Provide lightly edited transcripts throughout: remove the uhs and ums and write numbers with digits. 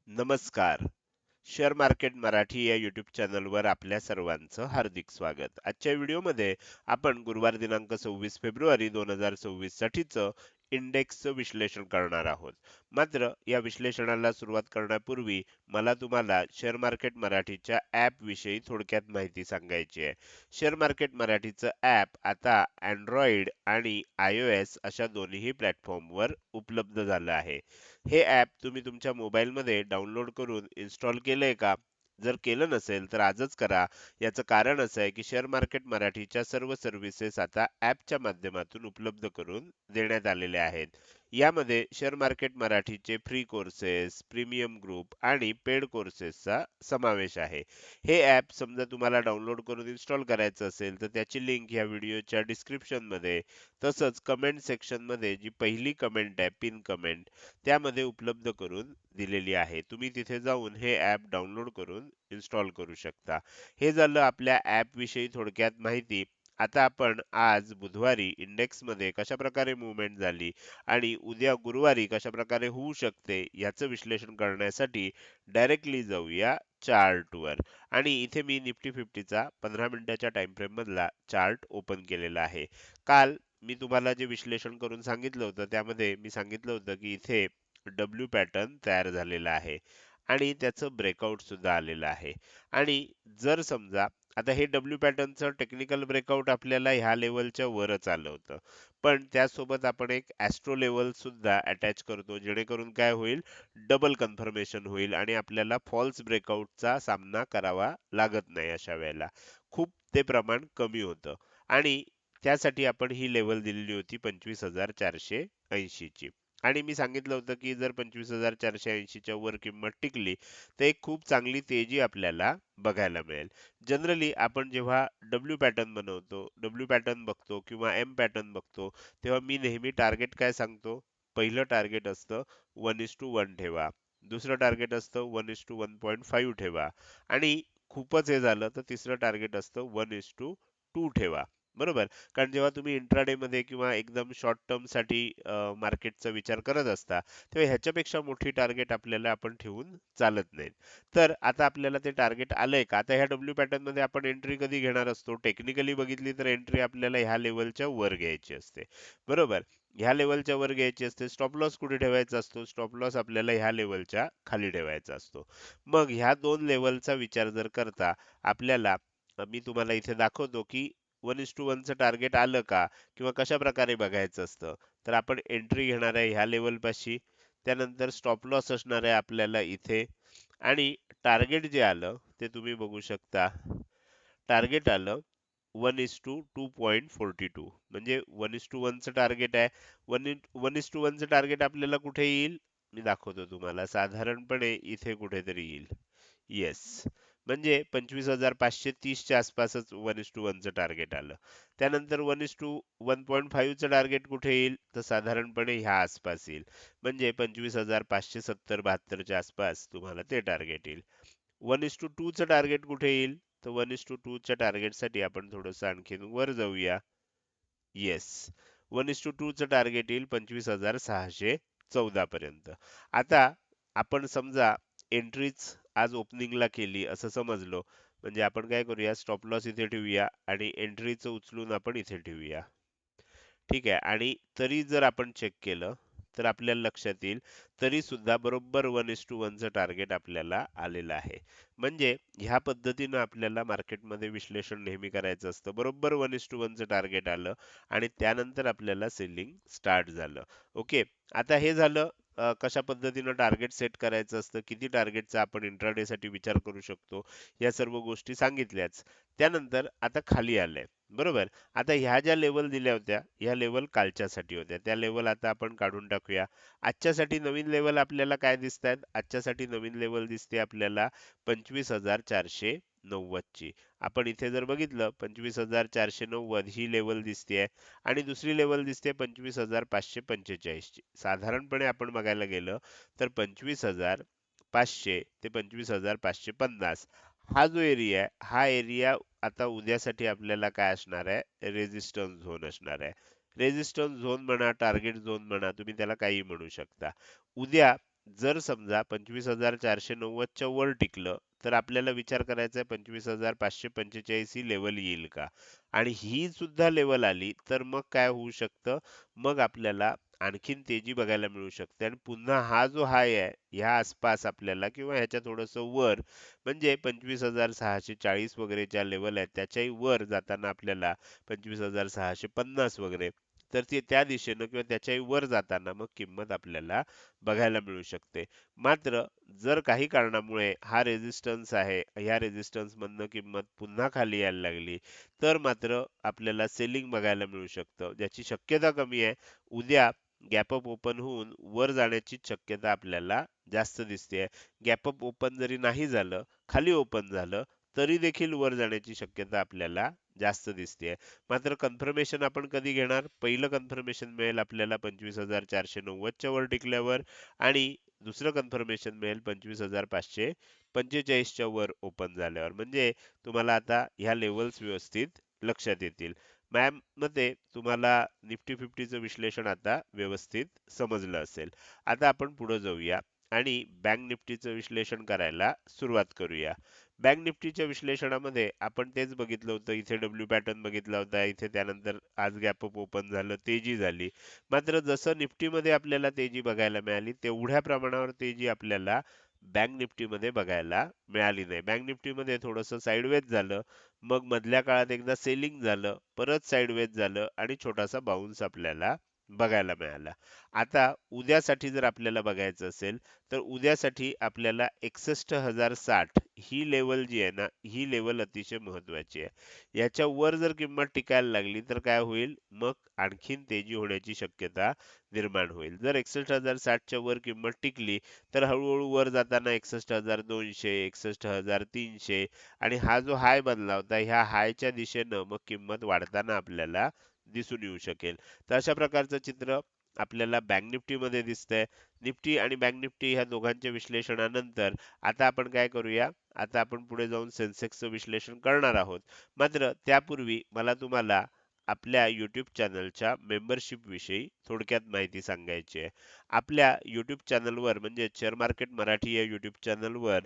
नमस्कार. Share market Marathi या YouTube चॅनलवर आपल्या सर्वांचं हार्दिक स्वागत. आजच्या व्हिडिओमध्ये आपण गुरुवार दिनांक 26 फेब्रुवारी 2026 साठीचं इंडेक्सचं विश्लेषण करणार आहोत. मात्र या विश्लेषणाला सुरुवात करण्यापूर्वी मला तुम्हाला शेअर मार्केट मराठीच्या ॲप विषयी थोडक्यात माहिती सांगायची आहे. शेअर मार्केट मराठीचं ॲप आता Android आणि iOS अशा दोन्ही प्लॅटफॉर्मवर उपलब्ध झालं आहे. हे ॲप तुम्ही तुमच्या मोबाईलमध्ये डाउनलोड करून इन्स्टॉल केलंय का? जर केलं नसेल तर आजच करा. याचं कारण असं आहे की शेअर मार्केट मराठीच्या सर्व सर्व्हिसेस आता ॲपच्या माध्यमातून उपलब्ध करून देण्यात आलेल्या आहेत. यामध्ये शेअर मार्केट मराठीचे फ्री कोर्सेस, प्रीमियम ग्रुप आणि पेड कोर्सेसचा समावेश आहे. हे ॲप समजा तुम्हाला डाउनलोड करून इन्स्टॉल करायचं असेल तर त्याची लिंक या व्हिडिओच्या डिस्क्रिप्शनमध्ये तसंच कमेंट सेक्शनमध्ये जी पहिली कमेंट आहे पिन कमेंट त्यामध्ये उपलब्ध करून दिलेली आहे. तुम्ही तिथे जाऊन हे ॲप डाउनलोड करून इन्स्टॉल करू शकता. हे झालं आपल्या ॲप विषयी थोडक्यात माहिती. आता आपण आज बुधवारी इंडेक्समध्ये कशाप्रकारे मूव्हमेंट झाली आणि उद्या गुरुवारी कशाप्रकारे होऊ शकते याचं विश्लेषण करण्यासाठी डायरेक्टली जाऊया चार्टवर. आणि इथे मी निफ्टी 50चा 15 मिनिटाच्या टाइम फ्रेम मधला चार्ट ओपन केलेला आहे. काल मी तुम्हाला जे विश्लेषण करून सांगितलं होतं त्यामध्ये मी सांगितलं होतं की इथे डब्ल्यू पॅटर्न तयार झालेला आहे आणि त्याचं ब्रेकआउट सुद्धा आलेलं आहे. आणि जर समजा आता हे डब्ल्यू पॅटर्नचं टेक्निकल ब्रेकआउट आपल्याला ह्या लेवलच्या वरच आलं होतं. पण त्यासोबत आपण एक ॲस्ट्रो लेवल सुद्धा अटॅच करतो जेणेकरून काय होईल डबल कन्फर्मेशन होईल आणि आपल्याला फॉल्स ब्रेकआउटचा सामना करावा लागत नाही अशा वेळेला. खूप ते प्रमाण कमी होतं आणि त्यासाठी आपण ही लेवल दिलेली होती 25,480 ची. आणि मी सांगितलं होतं की जर 25,480 च्या वर किंमत टिकली तर एक खूप चांगली तेजी आपल्याला बघायला मिळेल. जनरली आपण जेव्हा डब्ल्यू पॅटर्न बनवतो, डब्ल्यू पॅटर्न बघतो किंवा एम पॅटर्न बघतो, तेव्हा मी नेहमी टार्गेट काय सांगतो? पहिलं टार्गेट असतं 1:1 ठेवा. दुसरं टार्गेट असतं 1:1.5 ठेवा आणि खूपच हे झालं तर तिसरं टार्गेट असतं 1:2 ठेवा. बरोबर? कारण जेव्हा तुम्ही इंट्राडे मध्ये किंवा एकदम शॉर्ट टर्म साठी मार्केटचा विचार करत असता तेव्हा ह्याच्यापेक्षा मोठी टार्गेट आपल्याला आपण ठेवून चालत नाहीत. तर आता आपल्याला ते टार्गेट आलंय का? आता ह्या डब्ल्यू पॅटर्न मध्ये आपण एंट्री कधी घेणार असतो? टेक्निकली बघितली तर एंट्री आपल्याला ह्या लेवलच्या वर घ्यायची असते. बरोबर? ह्या लेवलच्या वर घ्यायची असते. स्टॉप लॉस कुठे ठेवायचा असतो? स्टॉप लॉस आपल्याला ह्या लेवलच्या खाली ठेवायचा असतो. मग ह्या दोन लेवलचा विचार जर करता आपल्याला मी तुम्हाला इथे दाखवतो की 1:1 चं टार्गेट आलं का? किंवा कशा प्रकारे बघायचं असतं? तर आपण एंट्री घेणार आहे ह्या लेवल पाशी. त्यानंतर स्टॉप लॉस असणार आहे आपल्याला इथे आणि टार्गेट जे आलं ते तुम्ही बघू शकता. टार्गेट आलं 1:2.42 म्हणजे 1:1 चं टार्गेट आहे. 1:1 चं टार्गेट आपल्याला कुठे येईल? मी दाखवतो तुम्हाला. साधारणपणे इथे कुठेतरी येईल. येस. म्हणजे 25,530 च्या आसपासच 1:1 चं टार्गेट आलं. त्यानंतर 1:1.5 चं टार्गेट कुठे येईल? तर साधारणपणे ह्या आसपास येईल. म्हणजे 25,570-72 च्या आसपास तुम्हाला ते टार्गेट येईल. 1:2 चं टार्गेट कुठे येईल? तर 1:2 च्या टार्गेटसाठी आपण थोडंसं आणखीन वर जाऊया. येस. 1:2 चं टार्गेट येईल 25,614 पर्यंत. आता आपण समजा एंट्रीच आज ओपनिंगला केली असं समजलो. म्हणजे आपण काय करूया स्टॉप लॉस इथे ठेवूया आणि एंट्रीचं उचलून आपण इथे ठेवूया. ठीक आहे आणि तरी जर आपण चेक केलं तर आपल्याला लक्षात येईल तरी सुद्धा बरोबर 1:1 चं टार्गेट आपल्याला आलेलं आहे. म्हणजे ह्या पद्धतीनं आपल्याला मार्केटमध्ये विश्लेषण नेहमी करायचं असतं. बरोबर 1:1 चं टार्गेट आलं आणि त्यानंतर आपल्याला सेलिंग स्टार्ट झालं. ओके. आता हे झालं कशा पद्धतीनं टार्गेट सेट करायचं असतं, किती टार्गेटचा आपण इंट्राडे साठी विचार करू शकतो, या सर्व गोष्टी सांगितल्याच. त्यानंतर आता खाली आलंय. बरोबर? आता ह्या ज्या लेवल दिल्या होत्या, ह्या लेवल कालच्यासाठी होत्या. त्या लेवल आता आपण काढून टाकूया. आजच्यासाठी नवीन लेवल आपल्याला काय दिसतायत? आजच्यासाठी नवीन लेवल दिसते आपल्याला 25,490 ची. आपण इथे जर बघितलं 25,490 ही लेवल दिसतेय आणि दुसरी लेवल दिसते 25,545 ची. साधारणपणे आपण बघायला गेलं तर 25,500 ते 25,550 हा जो एरिया आहे, हा एरिया आता उद्यासाठी आपल्याला काय असणार आहे? रेझिस्टन्स झोन असणार आहे. रेझिस्टन्स झोन म्हणा, टार्गेट झोन म्हणा, तुम्ही त्याला काही म्हणू शकता. उद्या जर समजा 25,490च्या वर टिकलं, तर आपल्याला विचार करायचा आहे 25,545 ही लेवल येईल का? आणि ही सुद्धा लेवल आली, तर मग काय होऊ शकतं? मग आपल्याला आणखीन तेजी बघायला मिळू शकते आणि पुन्हा हा जो हाय आहे, ह्या आसपास आपल्याला किंवा ह्याच्या थोडंसं वर म्हणजे 25,640 वगैरेच्या लेवल आहेत, त्याच्याही वर जाताना आपल्याला 25,650 वगैरे तर ते त्या दिशेनं किंवा त्याच्याही वर जाताना मग किंमत आपल्याला बघायला मिळू शकते. मात्र जर काही कारणामुळे हा रेझिस्टन्स आहे, ह्या रेझिस्टन्स मधनं किंमत पुन्हा खाली यायला लागली, तर मात्र आपल्याला सेलिंग बघायला मिळू शकतं. ज्याची शक्यता कमी आहे. उद्या गॅप अप ओपन होऊन वर जाण्याची शक्यता आपल्याला जास्त दिसते. गॅप अप ओपन जरी नाही झालं, खाली ओपन झालं, तरी देखील वर जाण्याची शक्यता आपल्याला जास्त दिसते. मात्र कन्फर्मेशन आपण कधी घेणार? पहिलं कन्फर्मेशन मिळेल आपल्याला 25,490च्या वर टिकल्यावर आणि दुसरं कन्फर्मेशन मिळेल 25,545च्या वर ओपन झाल्यावर. म्हणजे तुम्हाला आता ह्या लेव्हल्स व्यवस्थित लक्षात येतील. मॅम मते तुम्हाला निफ्टी फिफ्टीचं विश्लेषण आता व्यवस्थित समजलं असेल. आता आपण पुढे जाऊया आणि बँक निफ्टीचं विश्लेषण करायला सुरुवात करूया. बँक निफ्टीच्या विश्लेषणामध्ये आपण तेच बघितलं होतं. इथे डब्ल्यू पॅटर्न बघितला होता. इथे त्यानंतर आज गॅप अप ओपन झालं, तेजी झाली. मात्र जसं निफ्टीमध्ये आपल्याला तेजी बघायला मिळाली, तेवढ्या प्रमाणावर तेजी आपल्याला बँक निफ्टीमध्ये बघायला मिळाली नाही. बँक निफ्टीमध्ये थोडंसं साइडवेज झालं, मग मधल्या काळात एकदा सेलिंग झालं, परत साइडवेज झालं आणि छोटासा बाउन्स आपल्याला बघायला मिळाला. आता उद्यासाठी जर आपल्याला बघायचं असेल, तर उद्यासाठी आपल्याला 61,060 ही लेवल जी आहे ना, ही लेवल अतिशय महत्त्वाची आहे. याच्या वर जर किंमत टिकायला लागली, तर काय होईल? मग आणखीन तेजी होण्याची शक्यता निर्माण होईल. जर 61,060च्या वर किंमत टिकली, तर हळूहळू वर जाताना 61,200, 61,300 आणि हा जो हाय बनला होता, ह्या हायच्या दिशेनं मग किंमत वाढताना आपल्याला दिसून येऊ शकेल. तर अशा प्रकारचं चित्र आपल्याला बँक निफ्टीमध्ये दिसतंय. निफ्टी आणि बँक निफ्टी ह्या दोघांच्या विश्लेषणानंतर आता आपण काय करूया? आता आपण पुढे जाऊन सेन्सेक्सचं विश्लेषण करणार आहोत. मात्र त्यापूर्वी मला तुम्हाला आपल्या YouTube चॅनलच्या मेंबरशिप विषयी थोडक्यात माहिती सांगायची आहे. आपल्या YouTube चॅनलवर म्हणजे शेअर मार्केट मराठी या YouTube चॅनलवर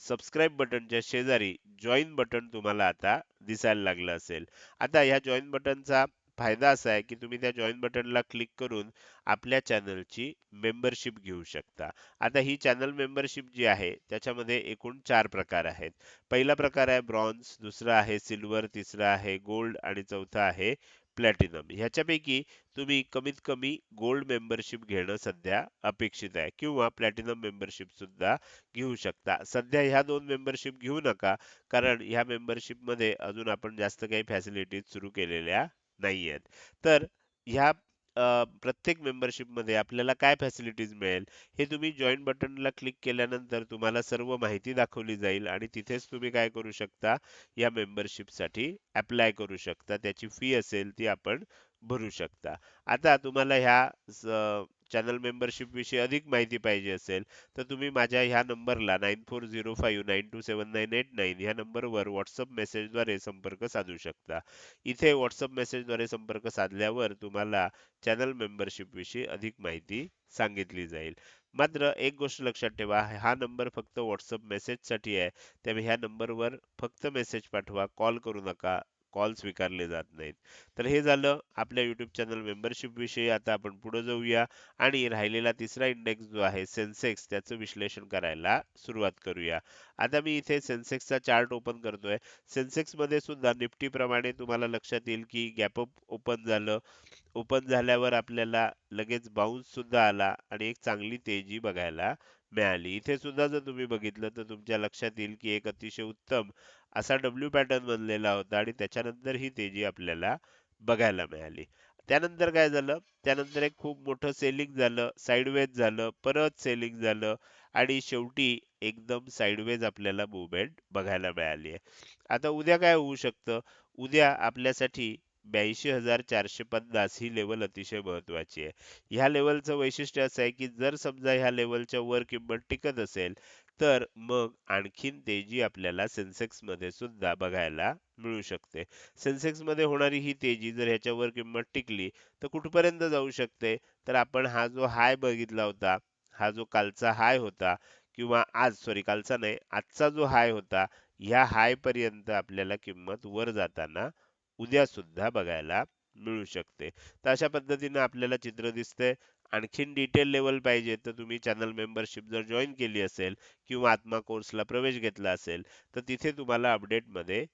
सबस्क्राईब बटनच्या शेजारी जॉइन बटन तुम्हाला आता दिसायला लागलं असेल. आता ह्या जॉइन बटनचा फायदा असा आहे की तुम्ही त्या जॉइन बटनला क्लिक करून आपल्या चॅनलची मेंबरशिप घेऊ शकता. आता ही चॅनल मेंबरशिप जी आहे त्याच्यामध्ये एकूण 4 प्रकार आहेत. पहिला प्रकार आहे ब्रॉन्झ, दुसरा आहे सिल्वर, तिसरा आहे गोल्ड आणि चौथा आहे प्लॅटिनम. ह्याच्यापैकी तुम्ही कमीत कमी गोल्ड मेंबरशिप घेणं सध्या अपेक्षित आहे किंवा प्लॅटिनम मेंबरशिप सुद्धा घेऊ शकता. सध्या ह्या 2 मेंबरशिप घेऊ नका, कारण ह्या मेंबरशिपमध्ये अजून आपण जास्त काही फॅसिलिटीज सुरू केलेल्या नाहीयेत. तर ह्या प्रत्येक मेंबरशिपमध्ये आपल्याला काय फॅसिलिटीज मिळेल, हे तुम्ही जॉइन बटनला क्लिक केल्यानंतर तुम्हाला सर्व माहिती दाखवली जाईल आणि तिथेच तुम्ही काय करू शकता, या मेंबरशिपसाठी अप्लाय करू शकता. त्याची फी असेल ती आपण भरू शकता. आता तुम्हाला ह्या चॅनल मेंबरशिप विषयी अधिक माहिती पाहिजे असेल, तर तुम्ही माझ्या ह्या नंबरला 9405927989 ह्या नंबरवर WhatsApp मेसेजद्वारे संपर्क साधू शकता. इथे WhatsApp मेसेजद्वारे संपर्क साधल्यावर तुम्हाला चॅनल मेंबरशिप विषयी अधिक माहिती सांगितली जाईल. मात्र एक गोष्ट लक्षात ठेवा, हा नंबर फक्त WhatsApp मेसेजसाठी आहे. त्यामुळे ह्या नंबरवर फक्त मेसेज पाठवा, कॉल करू नका. कॉल स्वीकारले जात नाहीत. तर हे झालं आपल्या YouTube चॅनल मेंबरशिप विषयी. आता आपण पुढे जाऊया आणि राहिलेला तिसरा इंडेक्स जो आहे सेन्सेक्स त्याचं विश्लेषण करायला सुरुवात करूया. आता मी इथे सेन्सेक्सचा चार्ट ओपन करतोय. सेन्सेक्स मध्ये सुद्धा निफ्टी प्रमाणे तुम्हाला लक्षात येईल की गॅप अप ओपन झालं. ओपन झाल्यावर आपल्याला लगेच बाउन्स सुद्धा आला आणि एक चांगली तेजी बघायला मिळाली. इथे सुद्धा जर तुम्ही बघितलं तर तुमच्या लक्षात येईल की एक अतिशय उत्तम असा डब्ल्यू पॅटर्न बनलेला होता आणि त्याच्यानंतर ही तेजी आपल्याला बघायला मिळाली. त्यानंतर काय झालं? त्यानंतर एक खूप मोठं सेलिंग झालं, साइडवेज झालं, परत सेलिंग झालं आणि शेवटी एकदम साइडवेज आपल्याला मूव्हमेंट बघायला मिळाली आहे. आता उद्या काय होऊ शकतं? उद्या आपल्यासाठी 82,450 ही लेवल अतिशय महत्त्वाची आहे. ह्या लेवलचं वैशिष्ट्य असं आहे की जर समजा ह्या लेवलच्या वर किंमत टिकत असेल, तर मग आणखीन तेजी आपल्याला सेन्सेक्समध्ये सुद्धा बघायला मिळू शकते. सेन्सेक्समध्ये होणारी ही तेजी जर ह्याच्यावर किंमत टिकली, तर कुठपर्यंत जाऊ शकते? तर आपण हा जो हाय बघितला होता, हा जो कालचा हाय होता किंवा आज सॉरी कालचा नाही, आजचा जो हाय होता, ह्या हाय पर्यंत आपल्याला किंमत वर जाताना उद्या सुद्धा बघायला मिळू शकते. तर अशा पद्धतीने आपल्याला चित्र दिसतंय. आणखीन डिटेल लेवल पाहिजे तर तुम्ही चॅनल मेंबरशिप जर जॉइन केली असेल किंवा आत्मा कोर्सला प्रवेश घेतला असेल, तर तिथे तुम्हाला अपडेटमध्ये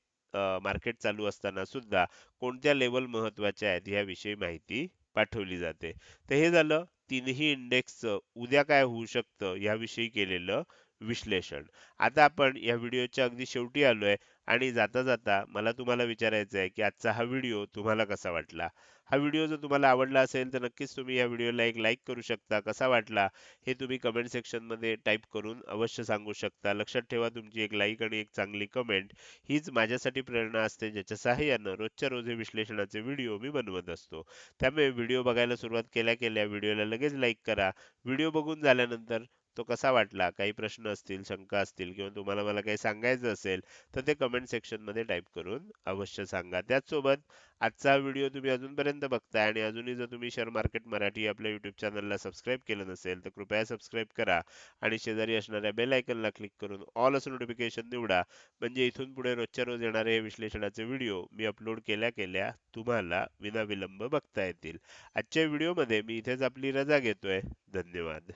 मार्केट चालू असताना सुद्धा कोणत्या लेवल महत्त्वाच्या आहेत याविषयी माहिती पाठवली जाते. तर हे झालं तीनही इंडेक्सचं उद्या काय होऊ शकतं याविषयी केलेलं विश्लेषण. आता आपण या व्हिडिओच्या अगदी शेवटी आलोय आणि जाता जाता मला तुम्हाला विचारायचं आहे की आजचा हा व्हिडिओ तुम्हाला कसा वाटला? हा व्हिडिओ जर तुम्हाला आवडला असेल तर नक्कीच तुम्ही या व्हिडिओला एक लाईक करू शकता. कसा वाटला हे तुम्ही कमेंट सेक्शनमध्ये टाईप करून अवश्य सांगू शकता. लक्षात ठेवा तुमची एक लाईक आणि एक चांगली कमेंट हीच माझ्यासाठी प्रेरणा असते, ज्याच्या सहाय्यानं रोजच्या रोज हे विश्लेषणाचे व्हिडिओ मी बनवत असतो. त्यामुळे व्हिडिओ बघायला सुरुवात केल्या केल्या व्हिडिओला लगेच लाईक करा. व्हिडिओ बघून झाल्यानंतर तो कसा वाटला, काही प्रश्न असतील, शंका असतील किंवा तुम्हाला मला काही सांगायचं असेल, तर ते कमेंट सेक्शनमध्ये टाईप करून अवश्य सांगा. त्याचसोबत आजचा हा व्हिडिओ तुम्ही अजूनपर्यंत बघताय आणि अजूनही जर तुम्ही शेअर मार्केट मराठी आपल्या YouTube चॅनलला सबस्क्राईब केलं नसेल, तर कृपया सबस्क्राईब करा आणि शेजारी असणाऱ्या बेल आयकॉनला क्लिक करून ऑल असं नोटिफिकेशन निवडा. म्हणजे इथून पुढे रोजच्या रोज येणारे हे विश्लेषणाचे व्हिडिओ मी अपलोड केल्या केल्या तुम्हाला विनाविलंब बघता येतील. आजच्या व्हिडिओमध्ये मी इथेच आपली रजा घेतोय. धन्यवाद.